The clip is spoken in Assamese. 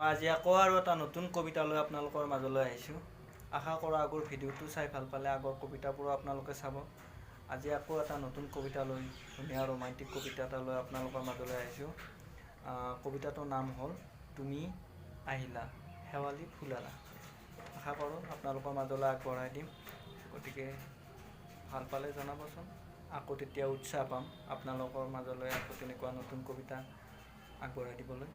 আজি আকৌ আৰু এটা নতুন কবিতা লৈ আপোনালোকৰ মাজলৈ আহিছোঁ। আশা কৰোঁ আগৰ ভিডিঅ'টো চাই ভাল পালে আগৰ কবিতাবোৰো আপোনালোকে চাব। আজি আকৌ এটা নতুন কবিতা লৈ ধুনীয়া ৰোমান্টিক কবিতা এটা লৈ আপোনালোকৰ মাজলৈ আহিছোঁ। কবিতাটোৰ নাম হ'ল তুমি আহিলা শেৱালি ফুলালা। আশা কৰোঁ আপোনালোকৰ মাজলৈ আগবঢ়াই দিম, গতিকে ভাল পালে জনাবচোন। আকৌ তেতিয়া উৎসাহ পাম আপোনালোকৰ মাজলৈ আকৌ তেনেকুৱা নতুন কবিতা আগবঢ়াই দিবলৈ।